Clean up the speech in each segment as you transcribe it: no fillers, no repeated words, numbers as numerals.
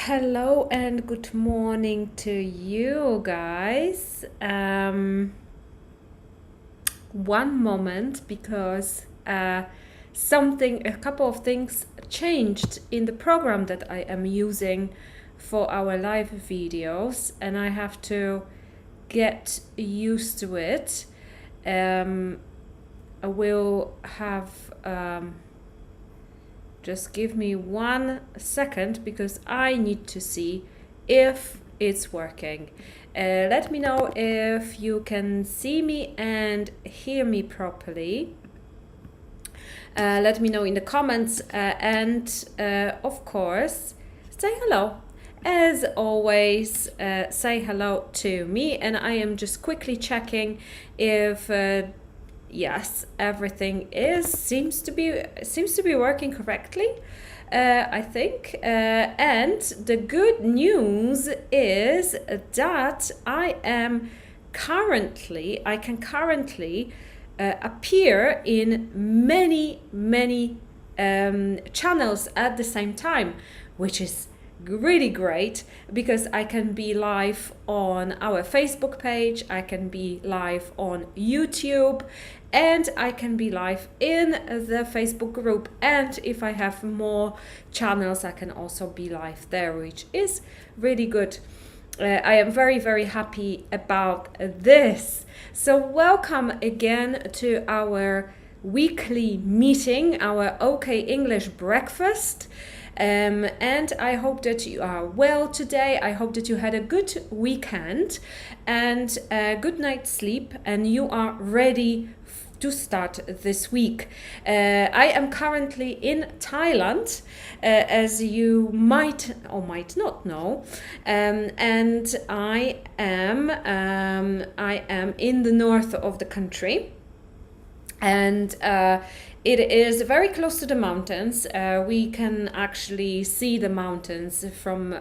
Hello and good morning to you guys. One moment because a couple of things changed in the program that I am using for our live videos, and I have to get used to it. I will have just give me 1 second because I need to see if it's working. Let me know if you can see me and hear me properly. Let me know in the comments and of course say hello. As always, say hello to me, and I am just quickly checking if yes, everything seems to be working correctly, I think. And the good news is that I can currently appear in many channels at the same time, which is really great because I can be live on our Facebook page, I can be live on YouTube, and I can be live in the Facebook group, and if I have more channels I can also be live there, which is really good. I am very happy about this. So welcome again to our weekly meeting, our OKEnglish breakfast. And I hope that you are well today. I hope that you had a good weekend and a good night's sleep, and you are ready to start this week. I am currently in Thailand, as you might or might not know, and I am in the north of the country, and it is very close to the mountains. We can actually see the mountains from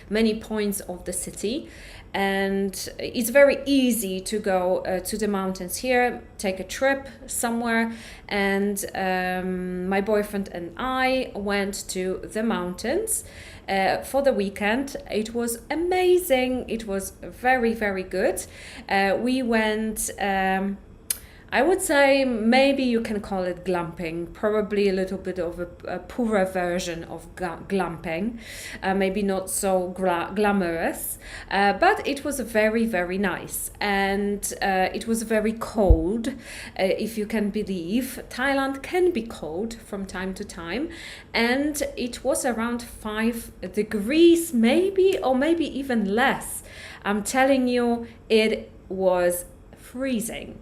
many points of the city, and it's very easy to go to the mountains here, take a trip somewhere, and my boyfriend and I went to the mountains for the weekend. It was amazing. It was very good. We went I would say maybe you can call it glamping, probably a little bit of a poorer version of glamping, maybe not so glamorous, but it was very nice, and it was very cold, if you can believe. Thailand can be cold from time to time, and it was around 5 degrees maybe, or maybe even less. I'm telling you, it was freezing.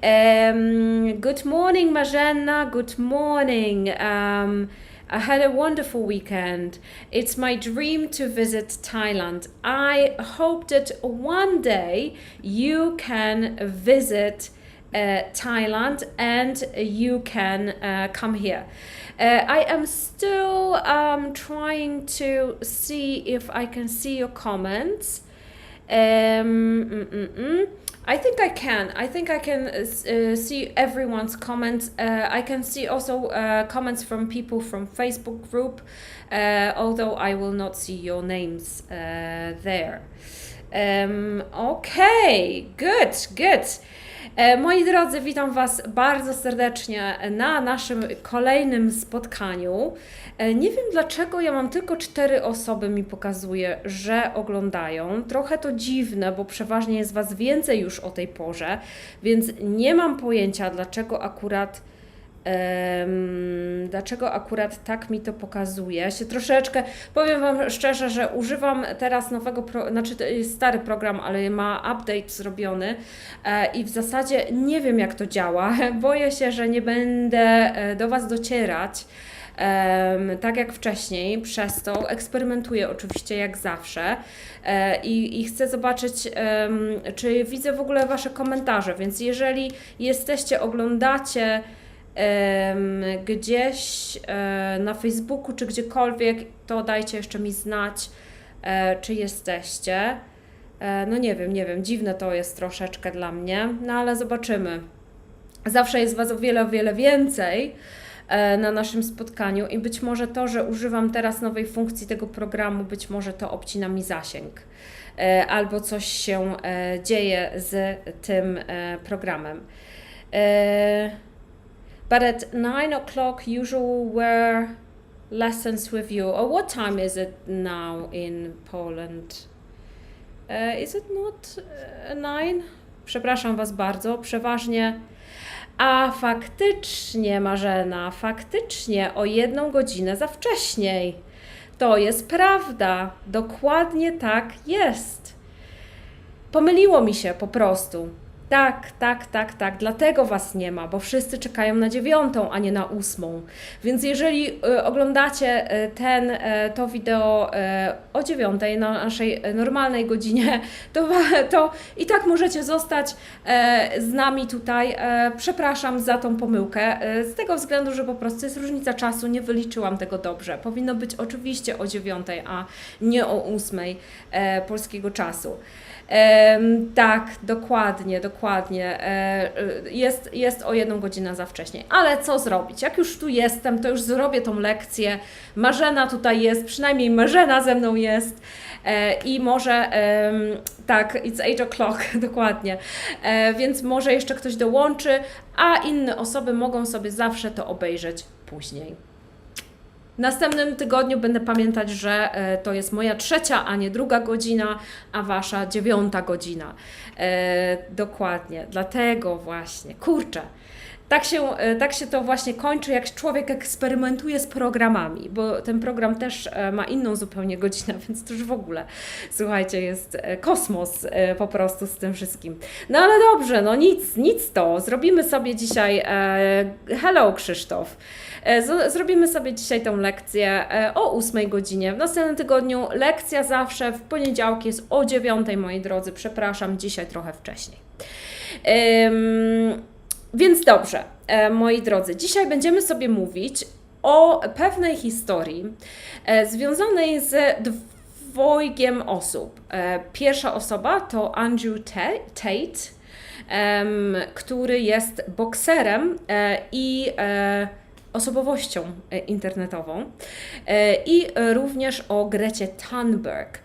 Good morning, Marzena. Good morning. I had a wonderful weekend. It's my dream to visit Thailand. I hope that one day you can visit Thailand and you can come here. I am still trying to see if I can see your comments. I think I can see everyone's comments. I can see also comments from people from Facebook group, although I will not see your names there. Okay, good. Moi drodzy, witam Was bardzo serdecznie na naszym kolejnym spotkaniu. Nie wiem dlaczego ja mam tylko 4 osoby, mi pokazuje, że oglądają. Trochę to dziwne, bo przeważnie jest Was więcej już o tej porze, więc nie mam pojęcia dlaczego akurat tak mi to pokazuje. Się troszeczkę, powiem Wam szczerze, że używam teraz znaczy to jest stary program, ale ma update zrobiony i w zasadzie nie wiem jak to działa. Boję się, że nie będę do Was docierać tak jak wcześniej, przez to eksperymentuję oczywiście jak zawsze i chcę zobaczyć, czy widzę w ogóle Wasze komentarze, więc jeżeli oglądacie gdzieś na Facebooku czy gdziekolwiek, to dajcie jeszcze mi znać, czy jesteście. No nie wiem, dziwne to jest troszeczkę dla mnie, no ale zobaczymy. Zawsze jest Was o wiele więcej, na naszym spotkaniu i być może to, że używam teraz nowej funkcji tego programu, być może to obcina mi zasięg. Albo coś się dzieje z tym programem. But at 9 o'clock usual were lessons with you. Or what time is it now in Poland? Is it not 9? Przepraszam Was bardzo, przeważnie. A faktycznie, Marzena, faktycznie o 1 godzinę za wcześniej. To jest prawda, dokładnie tak jest. Pomyliło mi się po prostu. Tak, dlatego Was nie ma, bo wszyscy czekają na 9, a nie na 8. Więc jeżeli oglądacie to wideo o 9 na naszej normalnej godzinie, to i tak możecie zostać z nami tutaj. Przepraszam za tą pomyłkę, z tego względu, że po prostu jest różnica czasu, nie wyliczyłam tego dobrze. Powinno być oczywiście o 9, a nie o 8 polskiego czasu. Tak, dokładnie. Jest o 1 godzinę za wcześnie. Ale co zrobić? Jak już tu jestem, to już zrobię tą lekcję. Marzena tutaj jest, przynajmniej Marzena ze mną jest. I może, tak, it's 8 o'clock, dokładnie. Więc może jeszcze ktoś dołączy, a inne osoby mogą sobie zawsze to obejrzeć później. W następnym tygodniu będę pamiętać, że to jest moja 3., a nie 2 godzina, a Wasza 9 godzina. Dokładnie, dlatego właśnie, kurczę, tak się to właśnie kończy, jak człowiek eksperymentuje z programami, bo ten program też ma inną zupełnie godzinę, więc to już w ogóle, słuchajcie, jest kosmos po prostu z tym wszystkim. No ale dobrze, no nic to, zrobimy sobie dzisiaj, hello Krzysztof, zrobimy sobie dzisiaj tą lekcję o 8 godzinie. W następnym tygodniu lekcja zawsze w poniedziałki jest o 9, moi drodzy. Przepraszam, dzisiaj trochę wcześniej. Więc dobrze, moi drodzy, dzisiaj będziemy sobie mówić o pewnej historii związanej z dwojgiem osób. Pierwsza osoba to Andrew Tate, który jest bokserem i osobowością internetową i również o Grecie Thunburg.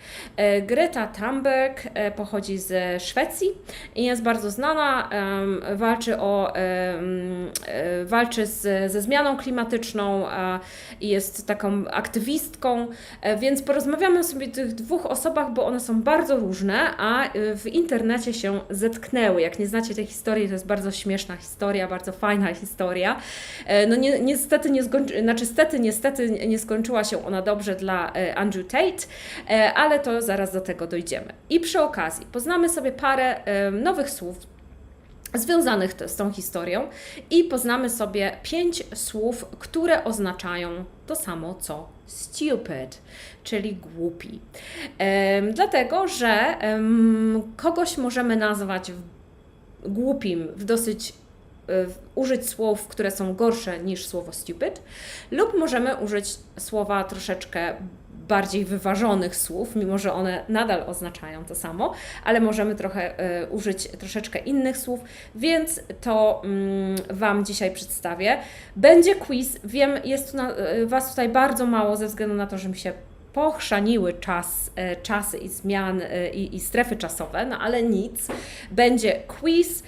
Greta Thunburg pochodzi z Szwecji i jest bardzo znana, walczy ze zmianą klimatyczną i jest taką aktywistką, więc porozmawiamy sobie o tych dwóch osobach, bo one są bardzo różne, a w internecie się zetknęły. Jak nie znacie tej historii, to jest bardzo śmieszna historia, bardzo fajna historia. No niestety nie skończyła się ona dobrze dla Andrew Tate, ale to zaraz do tego dojdziemy. I przy okazji poznamy sobie parę nowych słów związanych z tą historią i poznamy sobie 5 słów, które oznaczają to samo co stupid, czyli głupi. Dlatego, że kogoś możemy nazwać głupim użyć słów, które są gorsze niż słowo stupid, lub możemy użyć słowa troszeczkę bardziej wyważonych słów, mimo że one nadal oznaczają to samo, ale możemy użyć troszeczkę innych słów, więc to Wam dzisiaj przedstawię. Będzie quiz, wiem, jest Was tutaj bardzo mało ze względu na to, że mi się pochrzaniły czasy i zmiany i strefy czasowe, no ale nic. Będzie quiz,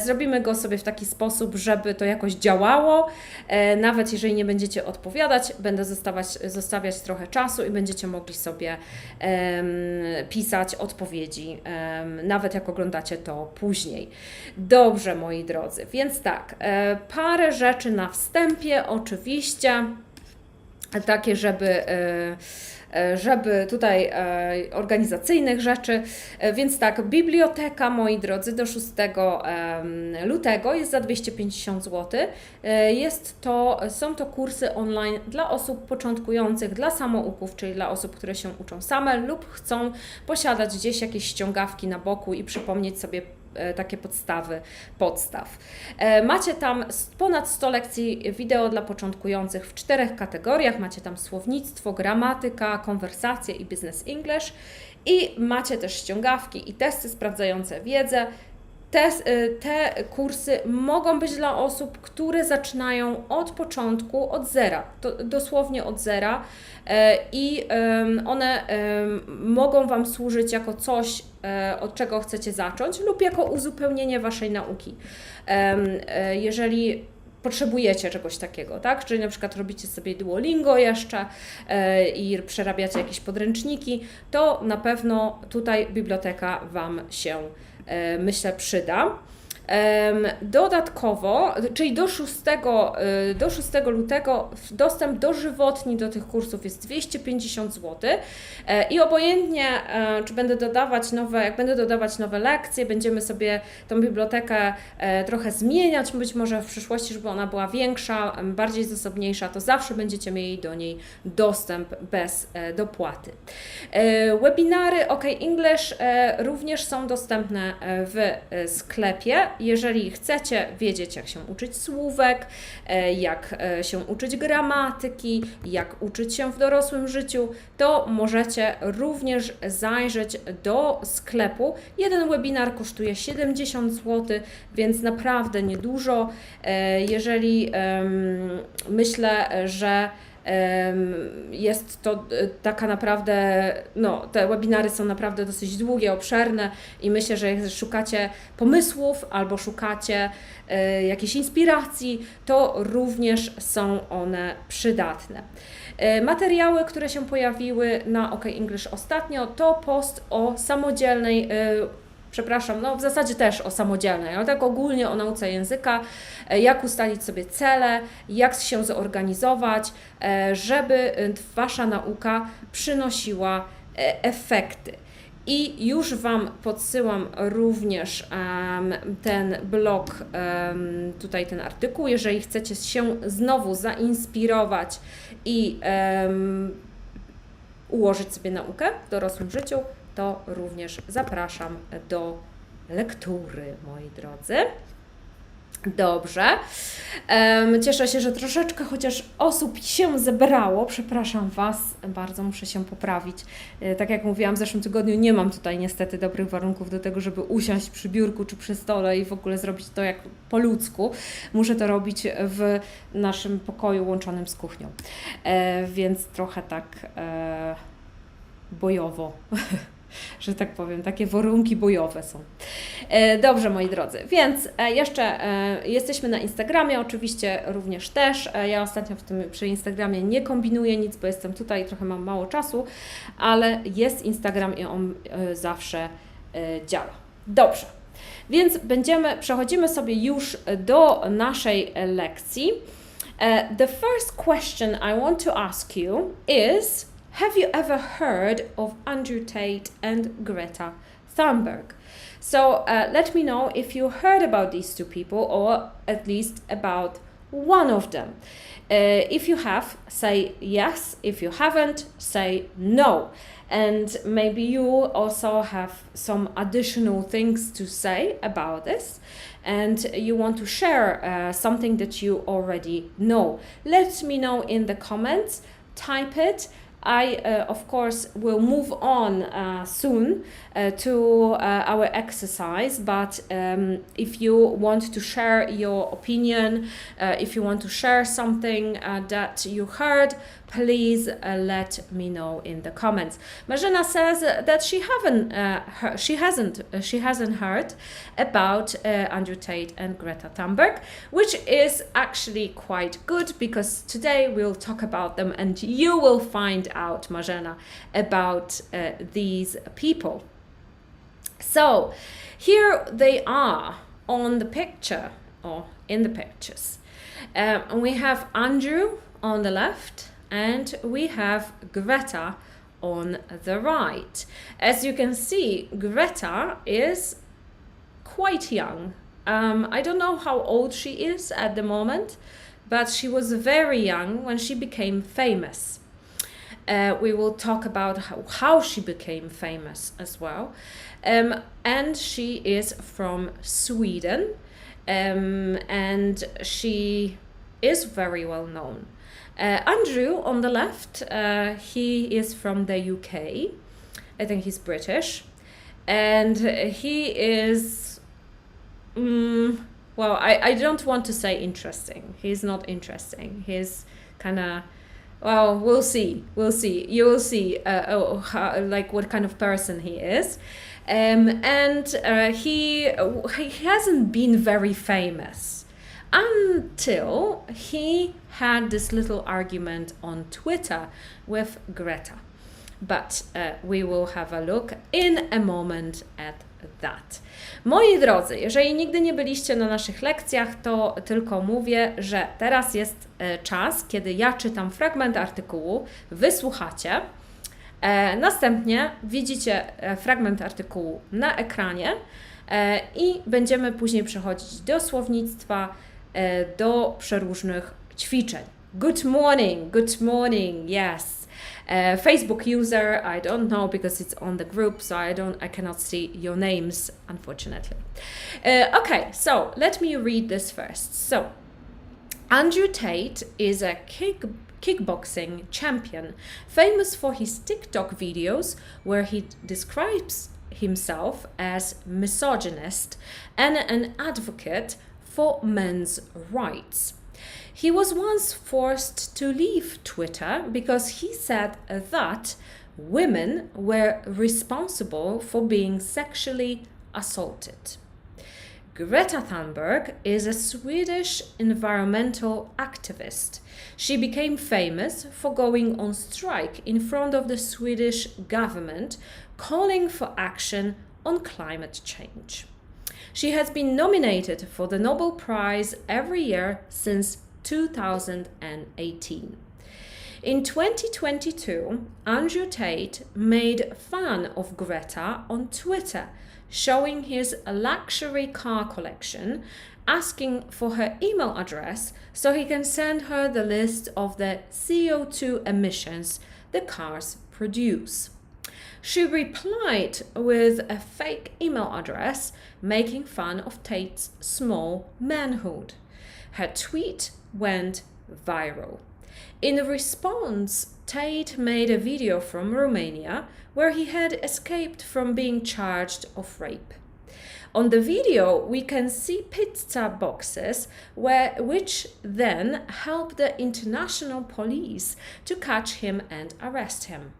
zrobimy go sobie w taki sposób, żeby to jakoś działało. Nawet jeżeli nie będziecie odpowiadać, będę zostawiać trochę czasu i będziecie mogli sobie pisać odpowiedzi, nawet jak oglądacie to później. Dobrze, moi drodzy, więc tak, parę rzeczy na wstępie, oczywiście, takie, żeby tutaj organizacyjnych rzeczy, więc tak, biblioteka, moi drodzy, do 6 lutego jest za 250 zł. Są to kursy online dla osób początkujących, dla samouków, czyli dla osób, które się uczą same lub chcą posiadać gdzieś jakieś ściągawki na boku i przypomnieć sobie takie podstaw. Macie tam ponad 100 lekcji wideo dla początkujących w 4 kategoriach. Macie tam słownictwo, gramatyka, konwersacje i business English. I macie też ściągawki i testy sprawdzające wiedzę. te kursy mogą być dla osób, które zaczynają od początku, od zera, dosłownie od zera i one mogą Wam służyć jako coś, od czego chcecie zacząć lub jako uzupełnienie Waszej nauki. Jeżeli potrzebujecie czegoś takiego, tak? Czyli na przykład robicie sobie Duolingo jeszcze i przerabiacie jakieś podręczniki, to na pewno tutaj biblioteka Wam się, myślę, przyda. Dodatkowo, czyli do 6 lutego dostęp dożywotni do tych kursów jest 250 zł i obojętnie, czy będę dodawać jak będę dodawać nowe lekcje, będziemy sobie tą bibliotekę trochę zmieniać, być może w przyszłości, żeby ona była większa, bardziej zasobniejsza, to zawsze będziecie mieli do niej dostęp bez dopłaty. Webinary OKEnglish również są dostępne w sklepie. Jeżeli chcecie wiedzieć, jak się uczyć słówek, jak się uczyć gramatyki, jak uczyć się w dorosłym życiu, to możecie również zajrzeć do sklepu. Jeden webinar kosztuje 70 zł, więc naprawdę niedużo. Jeżeli myślę, że jest to taka naprawdę, te webinary są naprawdę dosyć długie, obszerne i myślę, że jak szukacie pomysłów albo szukacie jakiejś inspiracji, to również są one przydatne. Materiały, które się pojawiły na OKEnglish ostatnio, to post o samodzielnej, w zasadzie też o samodzielnej, ale tak ogólnie o nauce języka, jak ustalić sobie cele, jak się zorganizować, żeby Wasza nauka przynosiła efekty. I już Wam podsyłam również ten blog, tutaj ten artykuł, jeżeli chcecie się znowu zainspirować i ułożyć sobie naukę w dorosłym życiu, to również zapraszam do lektury, moi drodzy. Dobrze. Cieszę się, że troszeczkę chociaż osób się zebrało. Przepraszam Was, bardzo muszę się poprawić. Tak jak mówiłam, w zeszłym tygodniu nie mam tutaj niestety dobrych warunków do tego, żeby usiąść przy biurku czy przy stole i w ogóle zrobić to jak po ludzku. Muszę to robić w naszym pokoju łączonym z kuchnią. Więc trochę tak bojowo. Że tak powiem, takie warunki bojowe są. Dobrze, moi drodzy, więc jeszcze jesteśmy na Instagramie, oczywiście również też. Ja ostatnio przy Instagramie nie kombinuję nic, bo jestem tutaj, trochę mam mało czasu, ale jest Instagram i on zawsze działa. Dobrze, więc przechodzimy sobie już do naszej lekcji. The first question I want to ask you is: have you ever heard of Andrew Tate and Greta Thunburg? So let me know if you heard about these two people, or at least about one of them. If you have, say yes. If you haven't, say no. And maybe you also have some additional things to say about this, and you want to share something that you already know. Let me know in the comments, type it. I, of course, will move on soon to our exercise, but if you want to share your opinion, if you want to share something that you heard, please let me know in the comments. Marzena says that she hasn't heard about Andrew Tate and Greta Thunberg, which is actually quite good, because today we'll talk about them and you will find out, Marzena, about these people. So here they are on the picture, or in the pictures. And we have Andrew on the left, and we have Greta on the right. As you can see, Greta is quite young. I don't know how old she is at the moment, but she was very young when she became famous. We will talk about how she became famous as well. And she is from Sweden, and she is very well known. Andrew on the left, he is from the UK. I think he's British, and he is well, I don't want to say interesting. He's not interesting. He's kind of, well, we'll see. You will see like what kind of person he is. He hasn't been very famous until he had this little argument on Twitter with Greta. But we will have a look in a moment at that. Moi drodzy, jeżeli nigdy nie byliście na naszych lekcjach, to tylko mówię, że teraz jest czas, kiedy ja czytam fragment artykułu, wysłuchacie, następnie widzicie fragment artykułu na ekranie i będziemy później przechodzić do słownictwa, do przeróżnych ćwiczeń. Good morning, yes. Facebook user, I don't know because it's on the group, so I cannot see your names, unfortunately. Okay, so let me read this first. So, Andrew Tate is a kickboxing champion, famous for his TikTok videos where he describes himself as misogynist and an advocate for men's rights. He was once forced to leave Twitter because he said that women were responsible for being sexually assaulted. Greta Thunburg is a Swedish environmental activist. She became famous for going on strike in front of the Swedish government, calling for action on climate change. She has been nominated for the Nobel Prize every year since 2018. In 2022, Andrew Tate made fun of Greta on Twitter, showing his luxury car collection, asking for her email address so he can send her the list of the CO2 emissions the cars produce. She replied with a fake email address, making fun of Tate's small manhood. Her tweet went viral. In response, Tate made a video from Romania where he had escaped from being charged of rape. On the video, we can see pizza boxes which then help the international police to catch him and arrest him.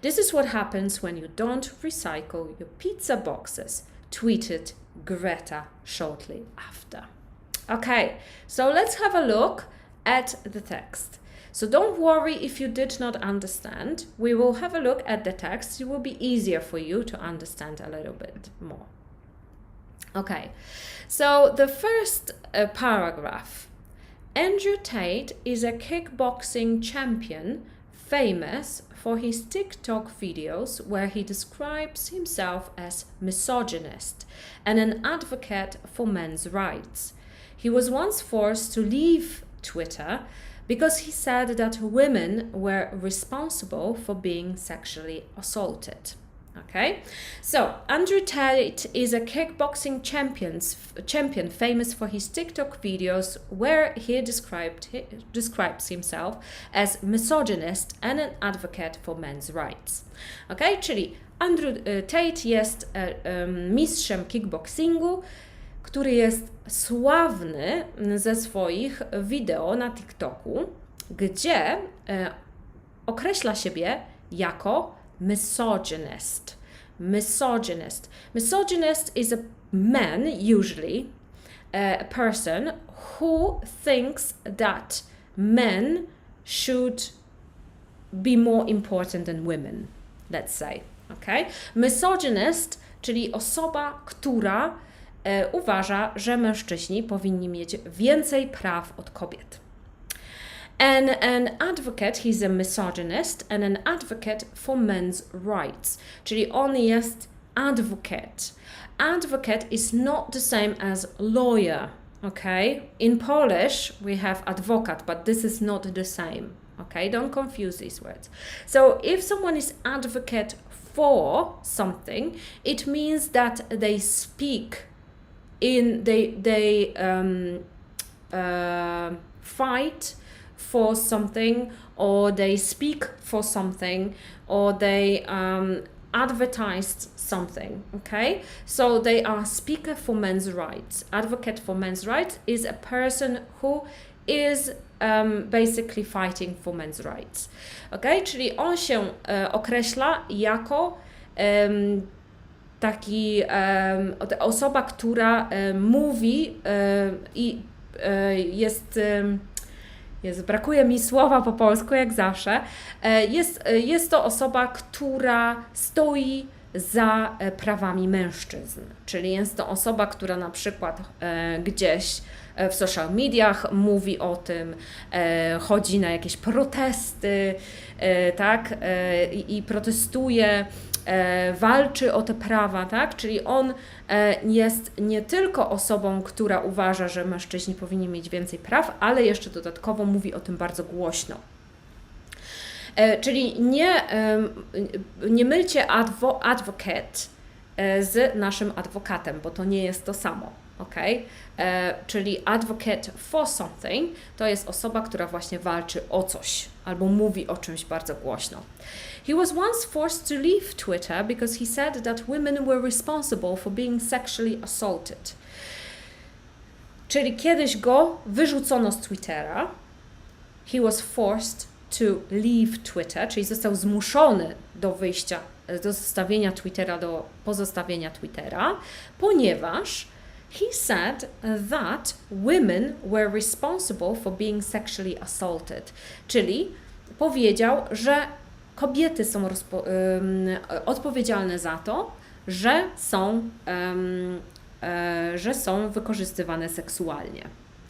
This is what happens when you don't recycle your pizza boxes, tweeted Greta shortly after. Okay, so let's have a look at the text. So don't worry if you did not understand. We will have a look at the text. It will be easier for you to understand a little bit more. Okay, so the first paragraph. Andrew Tate is a kickboxing champion famous for his TikTok videos where he describes himself as misogynist and an advocate for men's rights. He was once forced to leave Twitter because he said that women were responsible for being sexually assaulted. Okay, so Andrew Tate is a kickboxing champion famous for his TikTok videos where he describes himself as misogynist and an advocate for men's rights. Okay, czyli Andrew Tate jest mistrzem kickboxingu, który jest sławny ze swoich wideo na TikToku, gdzie określa siebie jako misogynist. Misogynist is a man, usually, a person who thinks that men should be more important than women, let's say. Okay? Misogynist, czyli osoba, która uważa, że mężczyźni powinni mieć więcej praw od kobiet. An advocate, he's a misogynist and an advocate for men's rights. Czyli on jest advocate. Advocate is not the same as lawyer, okay? In Polish, we have advokat, but this is not the same, okay? Don't confuse these words. So if someone is advocate for something, it means that they speak they fight for something, or they speak for something, or they advertised something, okay? So they are speaker for men's rights. Advocate for men's rights is a person who is basically fighting for men's rights, okay? Czyli on się określa jako taki osoba, która mówi i jest... brakuje mi słowa po polsku, jak zawsze. Jest to osoba, która stoi za prawami mężczyzn. Czyli jest to osoba, która na przykład gdzieś w social mediach mówi o tym, chodzi na jakieś protesty, tak, i protestuje, walczy o te prawa, tak? Czyli on jest nie tylko osobą, która uważa, że mężczyźni powinni mieć więcej praw, ale jeszcze dodatkowo mówi o tym bardzo głośno. Czyli nie mylcie advocate z naszym adwokatem, bo to nie jest to samo. Okay? Czyli advocate for something to jest osoba, która właśnie walczy o coś albo mówi o czymś bardzo głośno. He was once forced to leave Twitter because he said that women were responsible for being sexually assaulted. Czyli kiedyś go wyrzucono z Twittera. He was forced to leave Twitter, czyli został zmuszony do wyjścia, do zostawienia Twittera, do pozostawienia Twittera, ponieważ he said that women were responsible for being sexually assaulted. Czyli powiedział, że kobiety są odpowiedzialne za to, że są wykorzystywane seksualnie.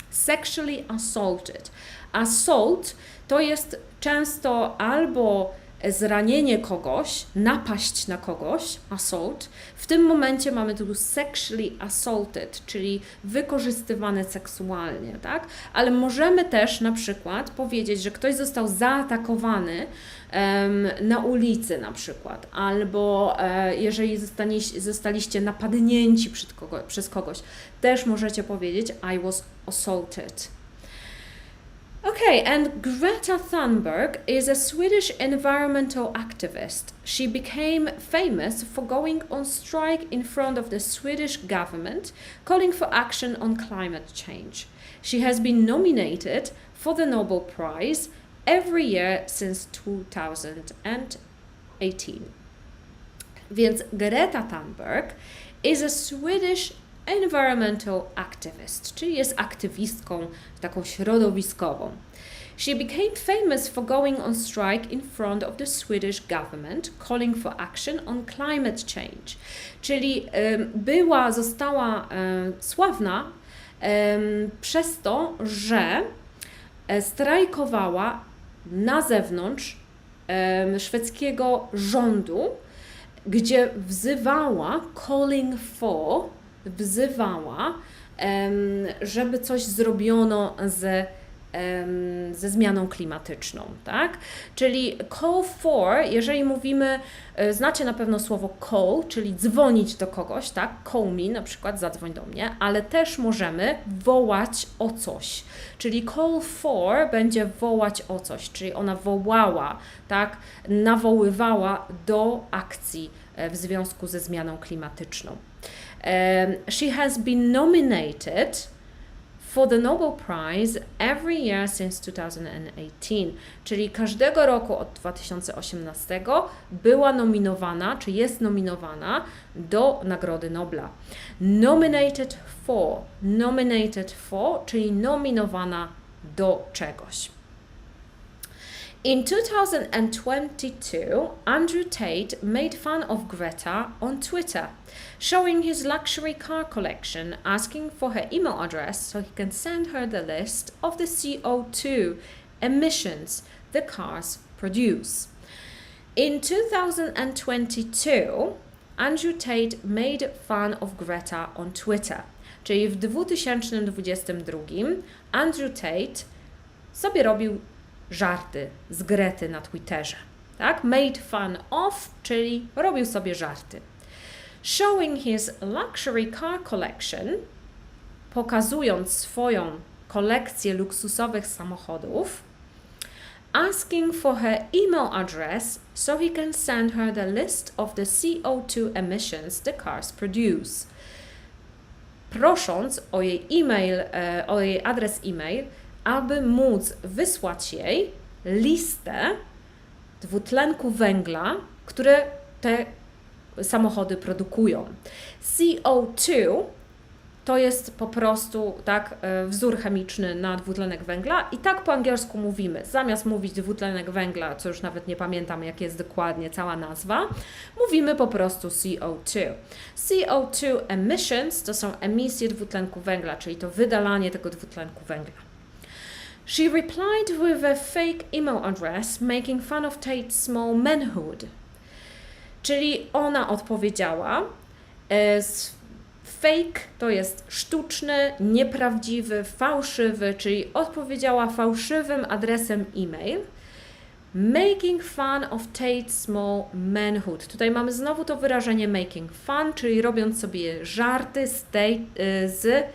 Sexually assaulted. Assault to jest często albo zranienie kogoś, napaść na kogoś, assault. W tym momencie mamy tu sexually assaulted, czyli wykorzystywane seksualnie, tak? Ale możemy też na przykład powiedzieć, że ktoś został zaatakowany na ulicy na przykład, albo jeżeli zostaliście napadnięci przez kogoś, też możecie powiedzieć I was assaulted. Okay, and Greta Thunburg is a Swedish environmental activist. She became famous for going on strike in front of the Swedish government, calling for action on climate change. She has been nominated for the Nobel Prize every year since 2018. Więc Greta Thunburg is a Swedish environmental activist, czyli jest aktywistką taką środowiskową. She became famous for going on strike in front of the Swedish government, calling for action on climate change. Czyli została sławna przez to, że strajkowała na zewnątrz szwedzkiego rządu, gdzie wzywała, żeby coś zrobiono ze zmianą klimatyczną, tak? Czyli call for, jeżeli mówimy, znacie na pewno słowo call, czyli dzwonić do kogoś, tak? Call me, na przykład zadzwoń do mnie, ale też możemy wołać o coś, czyli call for będzie wołać o coś, czyli ona wołała, tak? Nawoływała do akcji w związku ze zmianą klimatyczną. She has been nominated for the Nobel Prize every year since 2018, czyli każdego roku od 2018 była nominowana, czy jest nominowana do Nagrody Nobla. Nominated for, czyli nominowana do czegoś. In 2022, Andrew Tate made fun of Greta on Twitter, showing his luxury car collection, asking for her email address so he can send her the list of the CO2 emissions the cars produce. In 2022, Andrew Tate made fun of Greta on Twitter, czyli w 2022 Andrew Tate sobie robił żarty z Grety na Twitterze, tak? Made fun of, czyli robił sobie żarty. Showing his luxury car collection, pokazując swoją kolekcję luksusowych samochodów, asking for her email address so he can send her the list of the CO2 emissions the cars produce. Prosząc o jej e-mail, o jej adres e-mail, aby móc wysłać jej listę dwutlenku węgla, które te samochody produkują. CO2 to jest po prostu tak wzór chemiczny na dwutlenek węgla i tak po angielsku mówimy. Zamiast mówić dwutlenek węgla, co już nawet nie pamiętam jak jest dokładnie cała nazwa, mówimy po prostu CO2. CO2 emissions to są emisje dwutlenku węgla, czyli to wydalanie tego dwutlenku węgla. She replied with a fake email address, making fun of Tate's small manhood. Czyli ona odpowiedziała, fake to jest sztuczny, nieprawdziwy, fałszywy, czyli odpowiedziała fałszywym adresem e-mail, making fun of Tate's small manhood. Tutaj mamy znowu to wyrażenie making fun, czyli robiąc sobie żarty z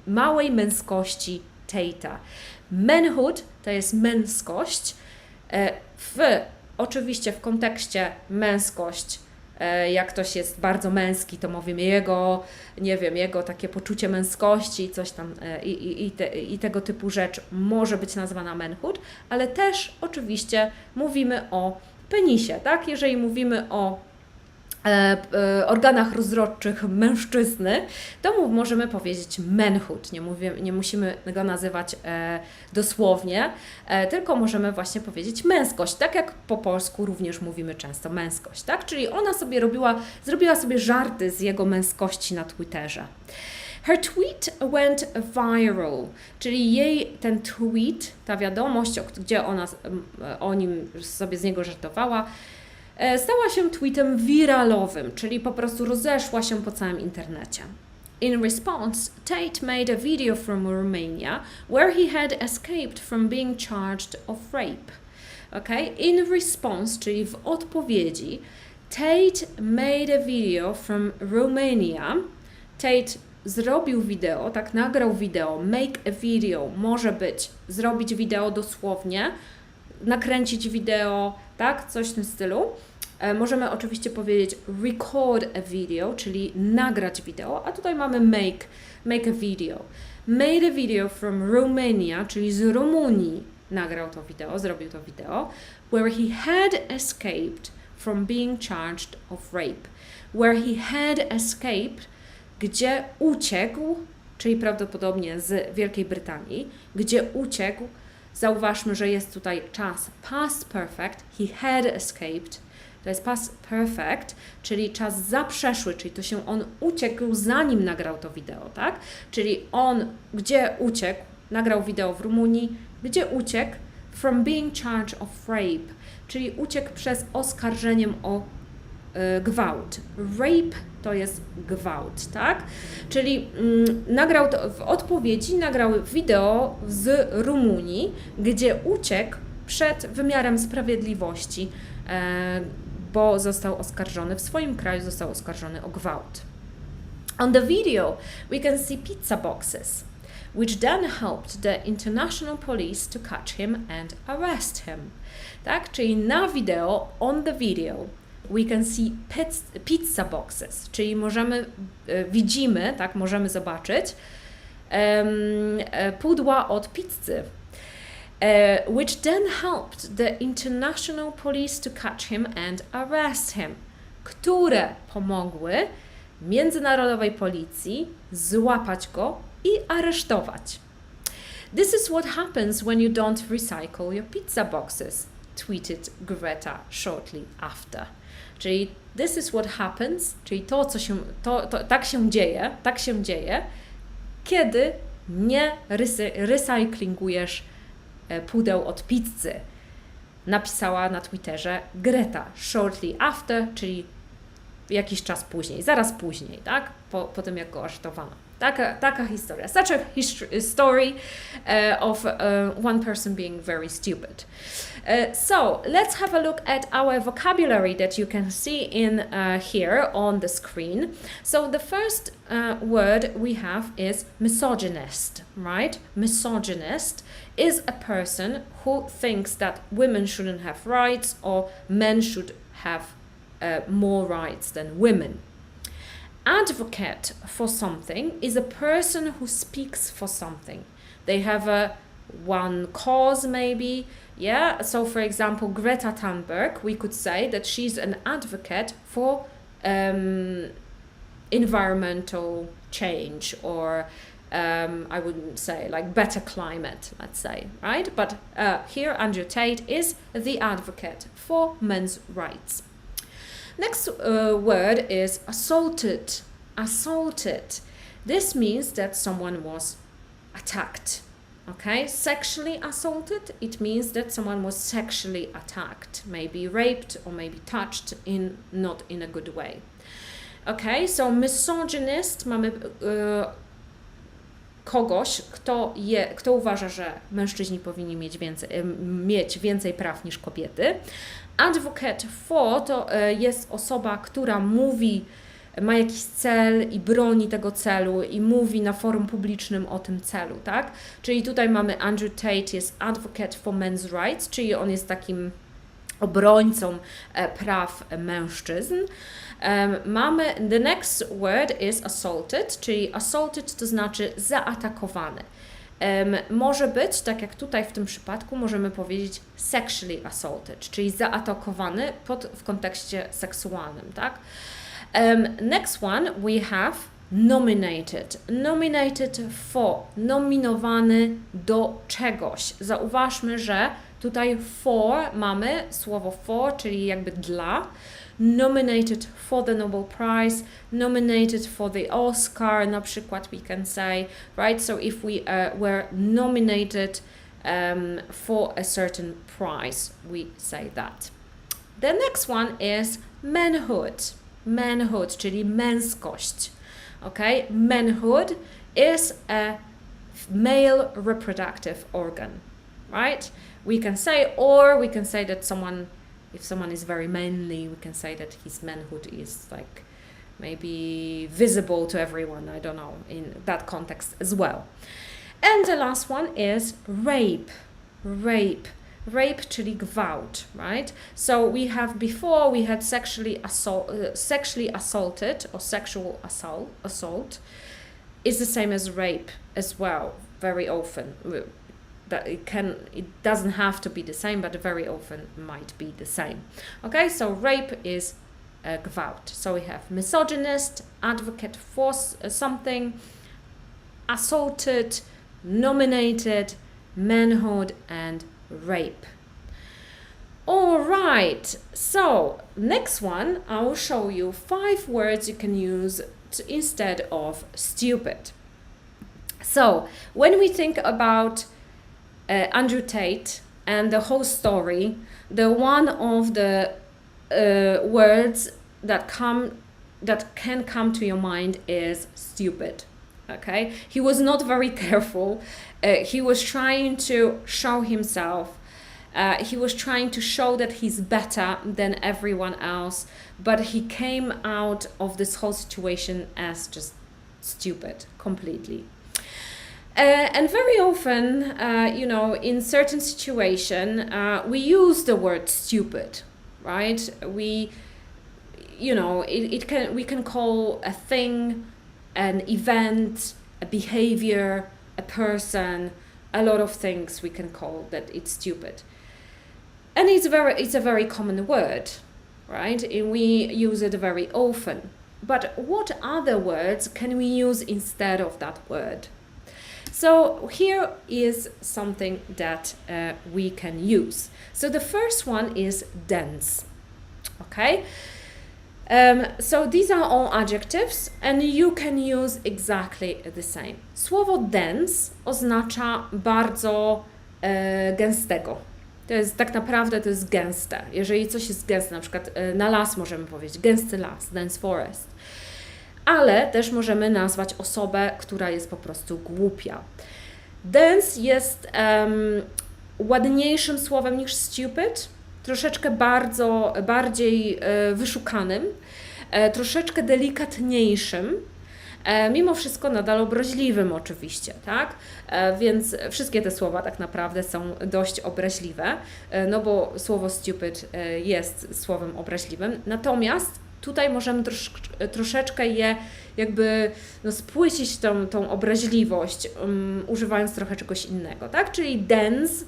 małej męskości Tate'a. Manhood to jest męskość. Oczywiście w kontekście męskość, jak ktoś jest bardzo męski, to mówimy jego, nie wiem, jego takie poczucie męskości, coś tam i tego typu rzecz może być nazwana manhood, ale też oczywiście mówimy o penisie, tak? Jeżeli mówimy o organach rozrodczych mężczyzny, to możemy powiedzieć manhood, nie musimy go nazywać dosłownie, tylko możemy właśnie powiedzieć męskość, tak jak po polsku również mówimy często męskość, tak? Czyli ona sobie zrobiła sobie żarty z jego męskości na Twitterze. Her tweet went viral, czyli jej ten tweet, ta wiadomość, gdzie ona o nim sobie z niego żartowała, stała się tweetem wiralowym, czyli po prostu rozeszła się po całym internecie. In response, Tate made a video from Romania where he had escaped from being charged of rape. Okay? In response, czyli w odpowiedzi, Tate made a video from Romania. Tate zrobił wideo, tak, nagrał wideo, make a video, może być zrobić wideo dosłownie, nakręcić wideo, tak, coś w tym stylu. Możemy oczywiście powiedzieć record a video, czyli nagrać wideo, a tutaj mamy make a video. Made a video from Romania, czyli z Rumunii nagrał to wideo, zrobił to wideo, where he had escaped from being charged of rape. Where he had escaped, gdzie uciekł, czyli prawdopodobnie z Wielkiej Brytanii, gdzie uciekł. Zauważmy, że jest tutaj czas past perfect, he had escaped, to jest past perfect, czyli czas zaprzeszły, czyli to się on uciekł zanim nagrał to wideo, tak? Czyli on, gdzie uciekł, nagrał wideo w Rumunii, gdzie uciekł from being charged of rape, czyli uciekł przez oskarżeniem o gwałt. Rape to jest gwałt, tak? Czyli nagrał to w odpowiedzi, nagrał wideo z Rumunii, gdzie uciekł przed wymiarem sprawiedliwości, bo został oskarżony, w swoim kraju został oskarżony o gwałt. On the video we can see pizza boxes, which then helped the international police to catch him and arrest him. Tak? Czyli na wideo, on the video, we can see pizza boxes, czyli widzimy, tak, możemy zobaczyć pudła od pizzy, which then helped the international police to catch him and arrest him, które pomogły międzynarodowej policji złapać go i aresztować. This is what happens when you don't recycle your pizza boxes, tweeted Greta shortly after. Czyli this is what happens, czyli tak się dzieje, kiedy nie recyklingujesz pudeł od pizzy. Napisała na Twitterze Greta shortly after, czyli jakiś czas później, zaraz później, tak? Po tym jak go aresztowano. Taka historia. Such a story of one person being very stupid. So let's have a look at our vocabulary that you can see in here on the screen. So the first word we have is misogynist, right? Misogynist is a person who thinks that women shouldn't have rights or men should have more rights than women. Advocate for something is a person who speaks for something. They have one cause maybe, yeah. So for example, Greta Thunburg, we could say that she's an advocate for environmental change, or I wouldn't say like better climate, let's say, right? But here Andrew Tate is the advocate for men's rights. Next word is assaulted. Assaulted. This means that someone was attacked. Okay, sexually assaulted, it means that someone was sexually attacked, maybe raped or maybe touched not in a good way. Okay, so misogynist, mamy kogoś, kto uważa, że mężczyźni powinni mieć więcej praw niż kobiety. Advocate for to jest osoba, która mówi, ma jakiś cel i broni tego celu i mówi na forum publicznym o tym celu, tak? Czyli tutaj mamy Andrew Tate jest advocate for men's rights, czyli on jest takim obrońcą praw mężczyzn. Mamy the next word is assaulted, czyli assaulted to znaczy zaatakowany. Może być, tak jak tutaj w tym przypadku, możemy powiedzieć sexually assaulted, czyli zaatakowany w kontekście seksualnym, tak? Next one we have nominated. Nominated for, nominowany do czegoś. Zauważmy, że tutaj for mamy słowo for, czyli jakby dla. Nominated for the Nobel Prize, nominated for the Oscar, na przykład we can say, right? So if we were nominated for a certain prize, we say that. The next one is manhood. Manhood, czyli męskość. Okay? Manhood is a male reproductive organ, right? We can say that if someone is very manly, we can say that his manhood is like maybe visible to everyone, I don't know, in that context as well. And the last one is rape. Rape. Rape, czyli gwałt, right? So we had sexually assaulted or sexual assault is the same as rape as well, very often. It doesn't have to be the same, but very often might be the same. Okay, so rape is gwałt. So we have misogynist, advocate for something, assaulted, nominated, manhood, and rape. All right, so next one I will show you 5 words you can use instead of stupid. So when we think about Andrew Tate and the whole story, the one of the words that can come to your mind is stupid. Okay, he was not very careful. He was trying to show himself. He was trying to show that he's better than everyone else, but he came out of this whole situation as just stupid completely. And very often, in certain situation, we use the word stupid, right? We can call a thing, an event, a behavior, a person, a lot of things we can call that it's stupid. And it's a very common word, right? And we use it very often. But what other words can we use instead of that word? So here is something that we can use. So the first one is dense. Okay? So these are all adjectives and you can use exactly the same. Słowo dense oznacza bardzo gęstego. To jest tak naprawdę gęste. Jeżeli coś jest gęste, na przykład na las możemy powiedzieć gęsty las, dense forest. ale też możemy nazwać osobę, która jest po prostu głupia. Dense jest ładniejszym słowem niż stupid, troszeczkę bardziej wyszukanym, troszeczkę delikatniejszym, mimo wszystko nadal obraźliwym oczywiście, tak? Więc wszystkie te słowa tak naprawdę są dość obraźliwe, no bo słowo stupid jest słowem obraźliwym, natomiast tutaj możemy troszeczkę je jakby spłycić tą obraźliwość, używając trochę czegoś innego, tak? Czyli dense,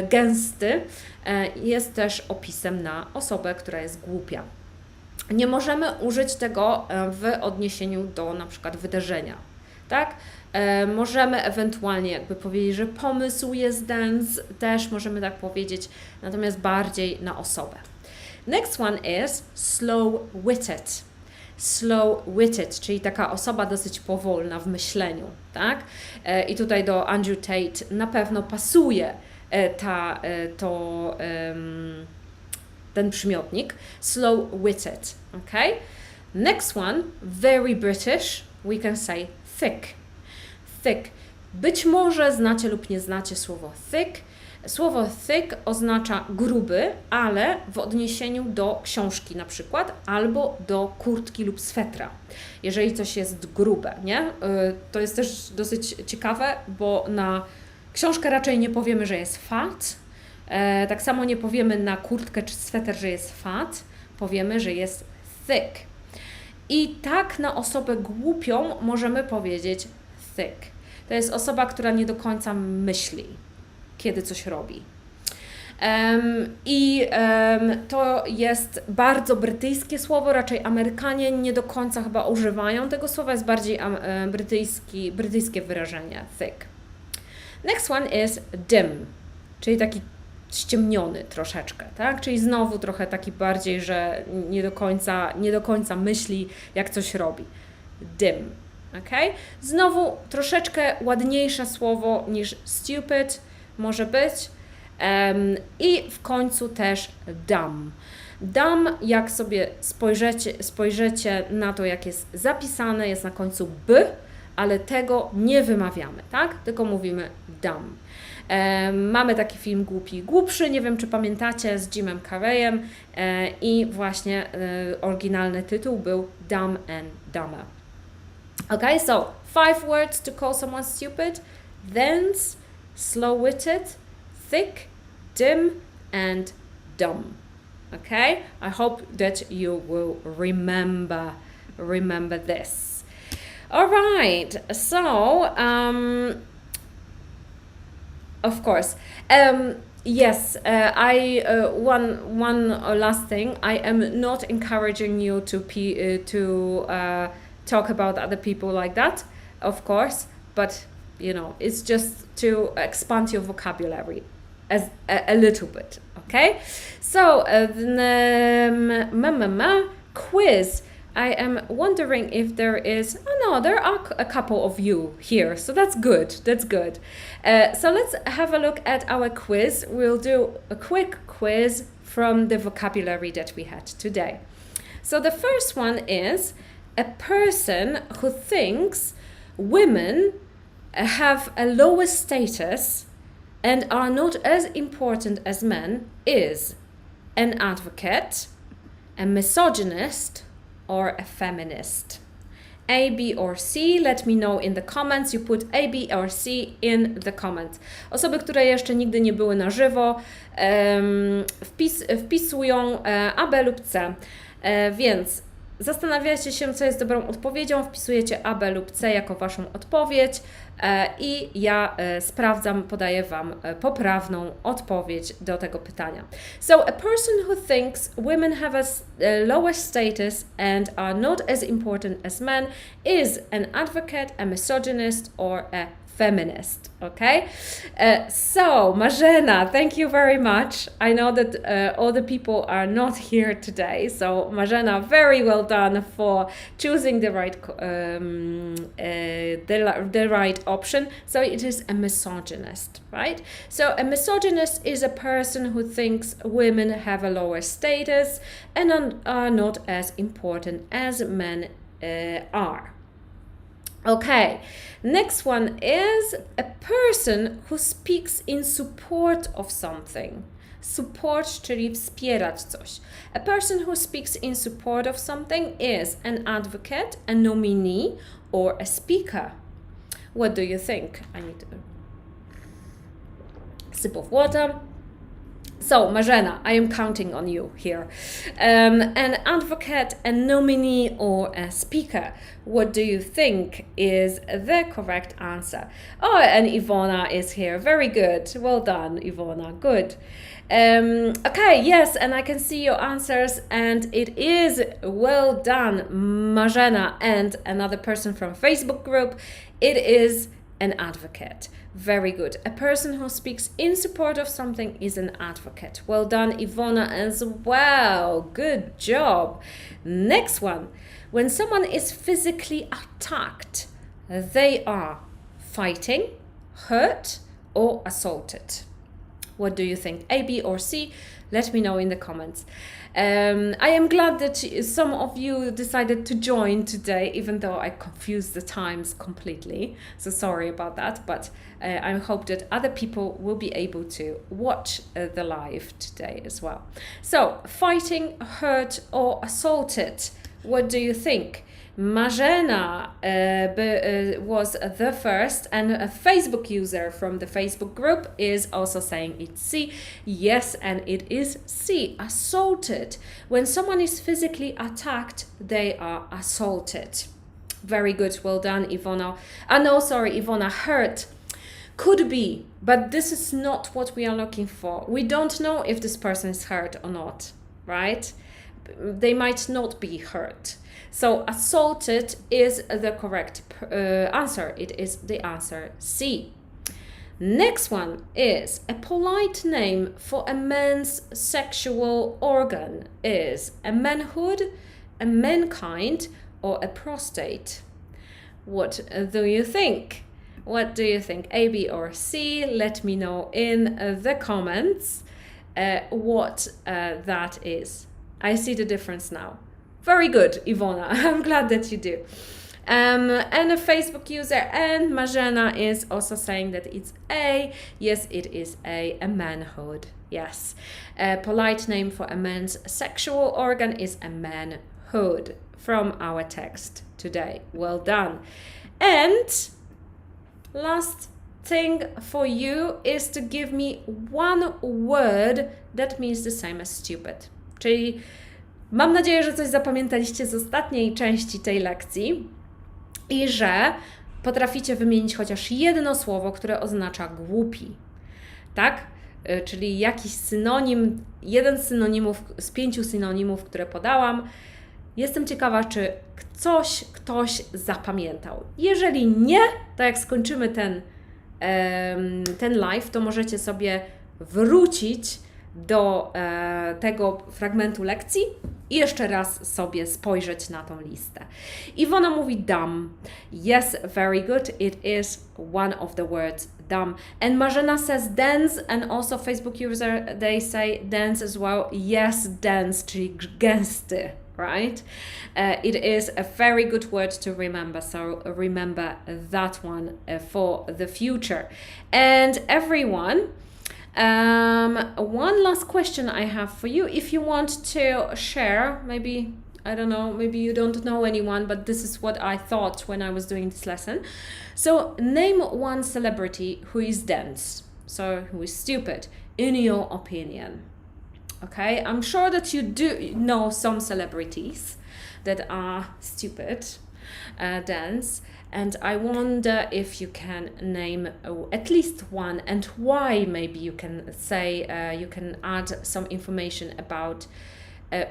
gęsty, jest też opisem na osobę, która jest głupia. Nie możemy użyć tego w odniesieniu do na przykład wydarzenia, tak? Możemy ewentualnie jakby powiedzieć, że pomysł jest dense, też możemy tak powiedzieć, natomiast bardziej na osobę. Next one is slow-witted. Slow-witted, czyli taka osoba dosyć powolna w myśleniu, tak? I tutaj do Andrew Tate na pewno pasuje ten przymiotnik, slow-witted, okay? Next one, very British, we can say thick. Thick. Być może znacie lub nie znacie słowo thick. Słowo thick oznacza gruby, ale w odniesieniu do książki na przykład, albo do kurtki lub swetra, jeżeli coś jest grube, nie? To jest też dosyć ciekawe, bo na książkę raczej nie powiemy, że jest fat, tak samo nie powiemy na kurtkę czy sweter, że jest fat, powiemy, że jest thick. I tak na osobę głupią możemy powiedzieć thick. To jest osoba, która nie do końca myśli, kiedy coś robi. To jest bardzo brytyjskie słowo, raczej Amerykanie nie do końca chyba używają tego słowa, jest bardziej brytyjskie wyrażenie, thick. Next one is dim, czyli taki ściemniony troszeczkę, tak? Czyli znowu trochę taki bardziej, że nie do końca myśli, jak coś robi. Dim, okay? Znowu troszeczkę ładniejsze słowo niż stupid może być. I w końcu też dumb. Dumb, jak sobie spojrzycie na to, jak jest zapisane, jest na końcu b, ale tego nie wymawiamy, tak? Tylko mówimy dumb. Mamy taki film Głupi i Głupszy, nie wiem czy pamiętacie, z Jimem Carreyem i właśnie oryginalny tytuł był Dumb and Dumber. Okay, so 5 words to call someone stupid: dense, slow-witted, thick, dim and dumb. Okay, I hope that you will remember this. All right, so of course, yes. One last thing. I am not encouraging you to talk about other people like that, of course. But you know, it's just to expand your vocabulary as a little bit. Okay. So quiz. I am wondering if there is, oh no, there are a couple of you here, so that's good, so let's have a look at our quiz. We'll do a quick quiz from the vocabulary that we had today. So the first one is a person who thinks women have a lower status and are not as important as men is an advocate, a misogynist, or a feminist. A, B or C, let me know in the comments. You put A, B or C in the comments. Osoby, które jeszcze nigdy nie były na żywo, wpisują A, B lub C. Więc zastanawiacie się, co jest dobrą odpowiedzią, wpisujecie A, B lub C jako Waszą odpowiedź i ja sprawdzam, podaję Wam poprawną odpowiedź do tego pytania. So, a person who thinks women have a lower status and are not as important as men is an advocate, a misogynist or a feminist, okay? So, Marzena, thank you very much. I know that all the people are not here today, so Marzena, very well done for choosing the right option. So it is a misogynist, right? So a misogynist is a person who thinks women have a lower status and are not as important as men are. Okay, next one is a person who speaks in support of something. Support, czyli wspierać coś. A person who speaks in support of something is an advocate, a nominee, or a speaker. What do you think? I need a sip of water. So, Marzena, I am counting on you here. An advocate, a nominee, or a speaker. What do you think is the correct answer? Oh, and Ivona is here. Very good. Well done, Ivona. Good. Okay, yes, and I can see your answers, and it is well done, Marzena, and another person from Facebook group. It is an advocate. Very good. A person who speaks in support of something is an advocate. Well done, Ivona, as well. Good job. Next one. When someone is physically attacked, they are fighting, hurt, or assaulted. What do you think? A, B, or C? Let me know in the comments. I am glad that some of you decided to join today, even though I confused the times completely. So sorry about that, but I hope that other people will be able to watch the live today as well. So, fighting, hurt, or assaulted. What do you think? Marzena was the first, and a Facebook user from the Facebook group is also saying it's C. Yes, and it is C, assaulted. When someone is physically attacked, they are assaulted. Very good, well done, Ivona. No, sorry, Ivona, hurt. Could be, but this is not what we are looking for. We don't know if this person is hurt or not, right? They might not be hurt. So assaulted is the correct answer. It is the answer C. Next one is a polite name for a man's sexual organ is a manhood, a mankind, or a prostate. What do you think? What do you think? A, B, or C? Let me know in the comments what that is. I see the difference now. Very good, Ivona. I'm glad that you do. And a Facebook user, and Marzena is also saying that it's A. Yes, it is A manhood. Yes. A polite name for a man's sexual organ is a manhood from our text today. Well done. And last thing for you is to give me one word that means the same as stupid. Czyli mam nadzieję, że coś zapamiętaliście z ostatniej części tej lekcji i że potraficie wymienić chociaż jedno słowo, które oznacza głupi. Tak? Czyli jakiś synonim, jeden z synonimów, z 5 synonimów, które podałam. Jestem ciekawa, czy ktoś zapamiętał. Jeżeli nie, to jak skończymy ten live, to możecie sobie wrócić do tego fragmentu lekcji i jeszcze raz sobie spojrzeć na tą listę. Iwona mówi dumb. Yes, very good. It is one of the words dumb. And Marzena says dance, and also Facebook user, they say dance as well. Yes, dance, czyli gęsty, right? It is a very good word to remember, so remember that one for the future. And everyone, one last question I have for you. If you want to share, maybe, I don't know, maybe you don't know anyone, but this is what I thought when I was doing this lesson. So name one celebrity who is dense, so who is stupid, in your opinion. Okay, I'm sure that you do know some celebrities that are stupid, dense. And I wonder if you can name at least one, and why. Maybe you can say, you can add some information about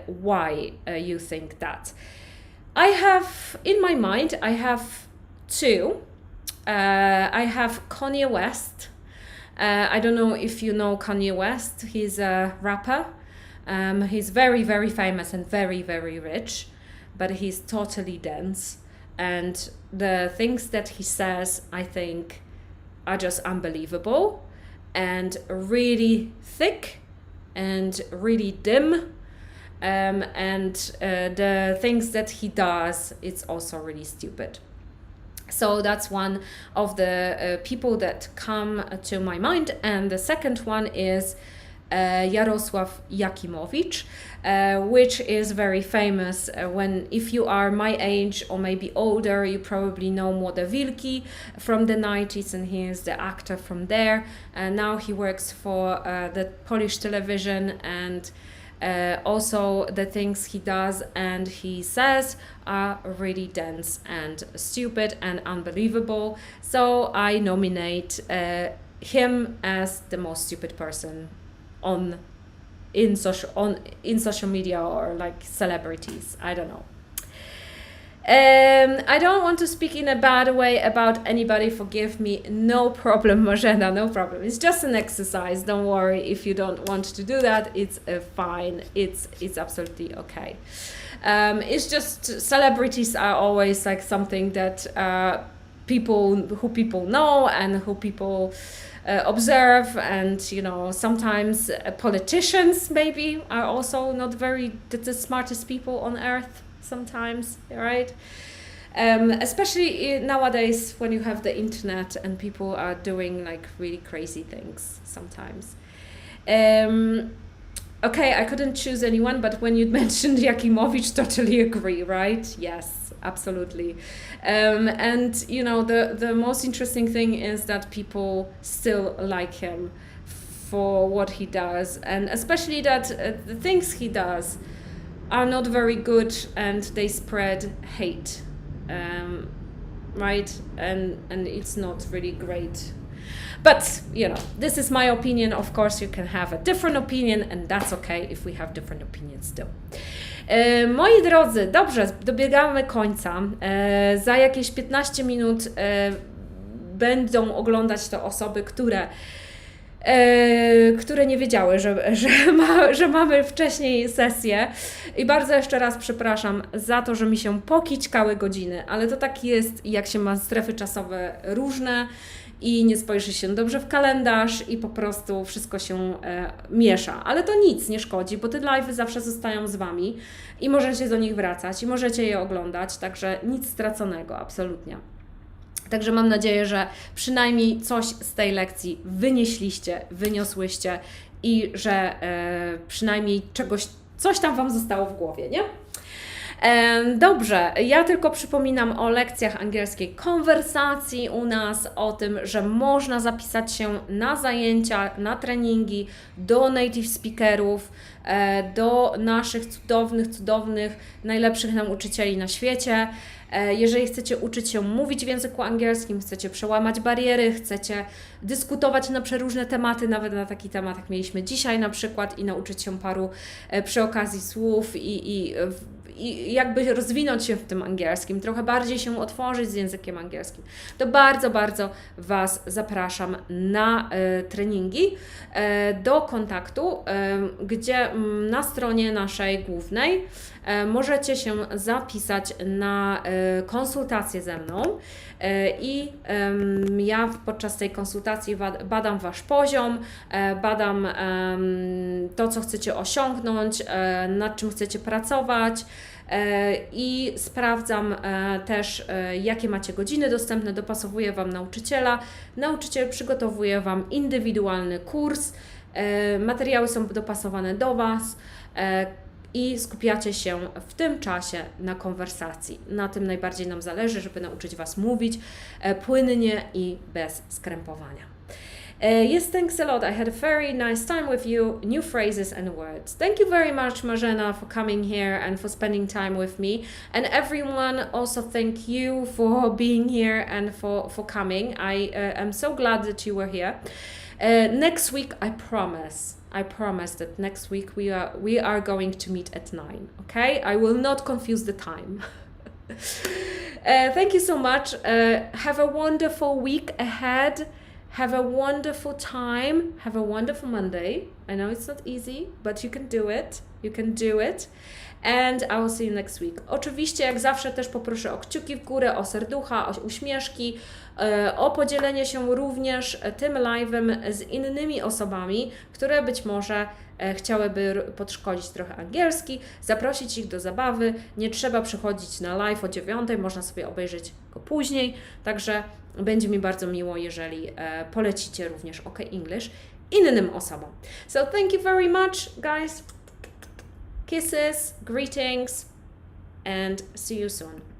why you think that. I have, in my mind, I have two. I have Kanye West. I don't know if you know Kanye West. He's a rapper. He's very, very famous and very, very rich, but he's totally dense. And the things that he says, I think, are just unbelievable and really thick and really dim. and the things that he does, it's also really stupid. So that's one of the people that come to my mind. And the second one is Jarosław Jakimowicz, which is very famous. If you are my age or maybe older, you probably know Młode Wilki from the 90s, and he is the actor from there. And now he works for the Polish television, and also the things he does and he says are really dense and stupid and unbelievable. So I nominate him as the most stupid person in social media, or like celebrities. I don't know. I don't want to speak in a bad way about anybody, forgive me, no problem, Marzena, no problem. It's just an exercise, don't worry if you don't want to do that, it's fine, it's absolutely okay. It's just celebrities are always like something that people know and who people observe, and sometimes politicians maybe are also not the smartest people on earth. Sometimes, right? Especially nowadays when you have the internet and people are doing like really crazy things sometimes. Okay, I couldn't choose anyone, but when you mentioned Jakimowicz, totally agree, right? Yes, absolutely. And the most interesting thing is that people still like him for what he does, and especially that the things he does are not very good, and they spread hate, right? And it's not really great. But this is my opinion. Of course, you can have a different opinion, and that's okay if we have different opinions too. Moi drodzy, dobrze, dobiegamy końca. Za jakieś 15 minut będą oglądać to osoby, które nie wiedziały, że mamy wcześniej sesję. I bardzo jeszcze raz przepraszam za to, że mi się pokićkały godziny, ale to tak jest, jak się ma strefy czasowe różne i nie spojrzy się dobrze w kalendarz i po prostu wszystko się miesza. Ale to nic nie szkodzi, bo te live'y zawsze zostają z Wami i możecie do nich wracać i możecie je oglądać, także nic straconego, absolutnie. Także mam nadzieję, że przynajmniej coś z tej lekcji wyniosłyście i że przynajmniej coś tam Wam zostało w głowie, nie? Dobrze, ja tylko przypominam o lekcjach angielskiej konwersacji u nas, o tym, że można zapisać się na zajęcia, na treningi do native speakerów, do naszych cudownych, najlepszych nauczycieli na świecie. Jeżeli chcecie uczyć się mówić w języku angielskim, chcecie przełamać bariery, chcecie dyskutować na przeróżne tematy, nawet na taki temat, jak mieliśmy dzisiaj na przykład, i nauczyć się paru przy okazji słów i jakby rozwinąć się w tym angielskim, trochę bardziej się otworzyć z językiem angielskim, to bardzo, bardzo Was zapraszam na treningi, do kontaktu, gdzie na stronie naszej głównej możecie się zapisać na konsultację ze mną i ja podczas tej konsultacji badam Wasz poziom, badam to, co chcecie osiągnąć, nad czym chcecie pracować, i sprawdzam też, jakie macie godziny dostępne, dopasowuję Wam nauczyciela, nauczyciel przygotowuje Wam indywidualny kurs, materiały są dopasowane do Was i skupiacie się w tym czasie na konwersacji. Na tym najbardziej nam zależy, żeby nauczyć Was mówić płynnie i bez skrępowania. Yes, thanks a lot. I had a very nice time with you. New phrases and words. Thank you very much, Marzena, for coming here and for spending time with me. And everyone, also thank you for being here and for coming. I am so glad that you were here. Next week, I promise that next week we are going to meet at 9. Okay? I will not confuse the time. Thank you so much. Have a wonderful week ahead. Have a wonderful time. Have a wonderful Monday. I know it's not easy, but you can do it. You can do it. And I will see you next week. Oczywiście, jak zawsze, też poproszę o kciuki w górę, o serducha, o uśmieszki, o podzielenie się również tym live'em z innymi osobami, które być może chciałyby podszkolić trochę angielski, zaprosić ich do zabawy. Nie trzeba przychodzić na live o 9, można sobie obejrzeć go później, także będzie mi bardzo miło, jeżeli polecicie również OKEnglish innym osobom. So thank you very much, guys. Kisses, greetings, and see you soon.